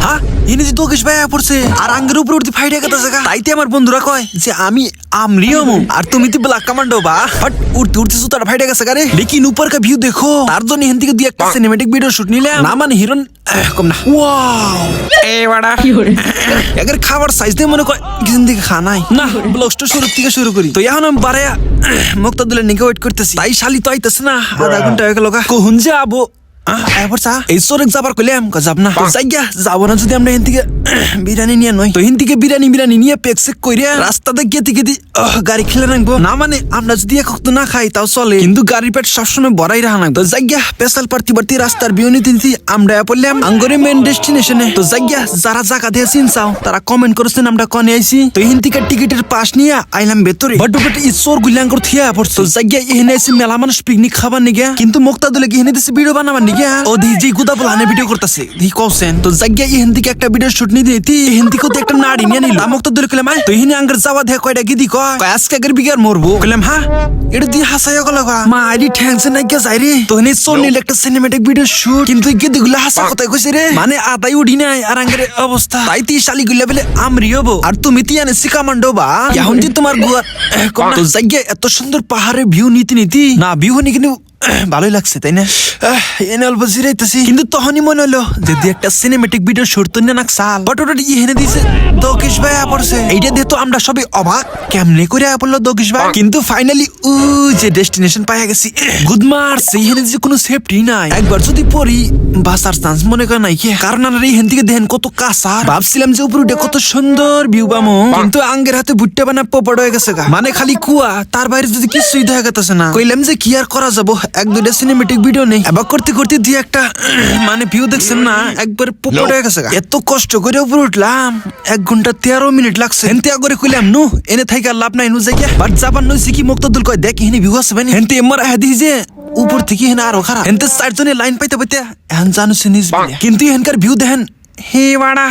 হ্যাঁ ইনি যে দোকেশ ভাই পড়ছে আর আঙ্গের উপরে উঠতে ফাইটে গেছে জায়গা তাইতে আমার বন্ধুরা কয় যে আমি আমরিয়মু আর তুমি তো ব্ল্যাক কমান্ডো বা হট উঠতে উঠতে সুতাটা ফাইটে গেছে গারে লেকিন উপর কা ভিউ দেখো তার জন্য এখান থেকে দুই একটা সিনেমেটিক ভিডিও শুট নিলাম না মানে হিরোন কম না ওয়াও এ বাড়া এগের খাবার সাইজ দিয়ে মনে কয় কিছু দিকে খানাই না ব্লগটা শুরু থেকে শুরু করি তো এখন আমি বারে মুক্তাদুলের নিকে ওয়েট করতেছি তাই শালি তো আইতেছে না আধা ঘন্টা হয়ে গেল কখন যাবো এই সোরেক যাবার কইলাম যাব না যাইগা যাবো না যদি আমরা হিন্দিকে বিরিয়ানি নিয়ে নয় তো হিন্দিকে বিরিয়ানি নিয়ে পেকসেক কইরা রাস্তাতে গেতে গেতে গাড়ি খেলে রাখবো না মানে আমরা যদি এক তো না খাই তাও চলে কিন্তু গাড়ির পেট সবসময় বড়াই রাখা না তো যাইগা পেশাল পার্টি রাস্তার বিউনিতে আমরা পড়লাম আঙ্গরে মেন ডেস্টিনেশনে তো যাইগা যারা জায়গা দিয়ে চিনছাও তারা কমেন্ট করেছেন আমরা কনে আইছি তো হিন্দিকে টিকিটের পাশ নিয়ে আইলাম ভেতরে বট ইসোর গুলাঙ্গর থিয়া পড়ছে তো যাইগা এখানে আইছি মেলা মানুষ পিকনিক খাবার নিগে কিন্তু মুক্তাদুলে কি এখানে দিছে ভিডিও বানাবার নিগে ও দিজি গুদা বলানে ভিডিও করতেছে দি কোসেন তো জায়গা হিন্দিকে একটা ভিডিও শুট নি দিতি হিন্দিকে তো একটা নাড়ি নিয়ে নিল মুক্তাদুলে কইলাম তো হিনি আঙ্গের যাওয়া দেখে কয়টা গিদি কয় আজকে আগের বিগার মরবো কইলাম হ্যাঁ এটা দি হাসাইয়া গলা মা আইডি ঠ্যাংসে নাই কে যাই রে তো হিনি সোনিল একটা সিনেমেটিক ভিডিও শুট কিন্তু গিদিগুলা হাসা কথা কইছে রে মানে আদাই উডি নাই আর আঙ্গের অবস্থা তাই তি শালি গুলা বলে আমরি হবো আর তুমি তিয়ানে সিকামান্ডো বা এখন যে তোমার গুয়া তো জায়গা এত সুন্দর পাহাড়ের ভিউ নীতি না ভিউ নি কিন্তু ভালোই লাগছে তাই না এনে অল্প জিরাইতেছি কিন্তু তখনই মনে হলো যদি একটা সিনেমেটিক ভিডিও শুট তো না সাল বাট ওটা ইহেনে দিছে দোকেশ ভাই পড়ছে এইটা দিয়ে তো আমরা সবাই অবাক কেমনে করে পড়লো দোকেশ ভাই কিন্তু ফাইনালি যে ডেস্টিনেশন পাইয়া গেছি গুড মার্স ইহেনে যে কোনো সেফটি নাই একবার যদি পড়ি বাসার চান্স মনে করে নাই কি কারণ আর ইহেন থেকে দেখেন কত কাঁচা ভাবছিলাম যে উপরে উঠে কত সুন্দর ভিউ পামো কিন্তু আঙ্গের হাতে ভুট্টা বানা পপড় হয়ে গেছে মানে খালি কুয়া তার বাইরে যদি কিছুই দেখা গেছে না কইলাম যে কি আর করা যাবো এক দুইটা সিনেমেটিক ভিডিও নেই এবার করতে করতে দিয়ে একটা মানে ভিউ দেখছেন না একবার পপড় হয়ে গেছে এত কষ্ট করে উপরে উঠলাম 1 ঘন্টা 13 মিনিট লাগছে হেনতে আগরে কইলাম নু এনে থাইকা লাভ নাই নু যাইয়া বাট যাবার নইছি কি মুক্তাদুল কয় দেখ এখানে ভিউ আছে মানে হেনতে এমর হাদি যে উপর থেকে হেন আরো খারাপ হেনতে চারজনে লাইন পাইতে পাইতে এখন জানো সিনিস কিন্তু এখানকার ভিউ দেখেন হে বাড়া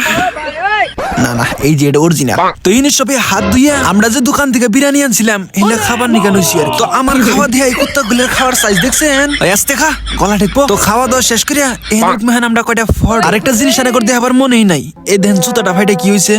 না এই যে এটা অরিজিনাল তো ইনি সবে হাত ধুইয়া আমরা যে দোকান থেকে বিরিয়ানি আনছিলাম এলে খাবার নিকানো আর তো আমার খাওয়া দিয়ে এই কুত্তা গুলের খাওয়ার সাইজ দেখছেন আস্তে খা গলা ঠেকবো তো খাওয়া দাওয়া শেষ করিয়া এই আমরা কয়টা ফট আরেকটা জিনিস আনা করে দেখাবার মনেই নাই এই দেন জুতাটা ফাইটা কি হয়েছে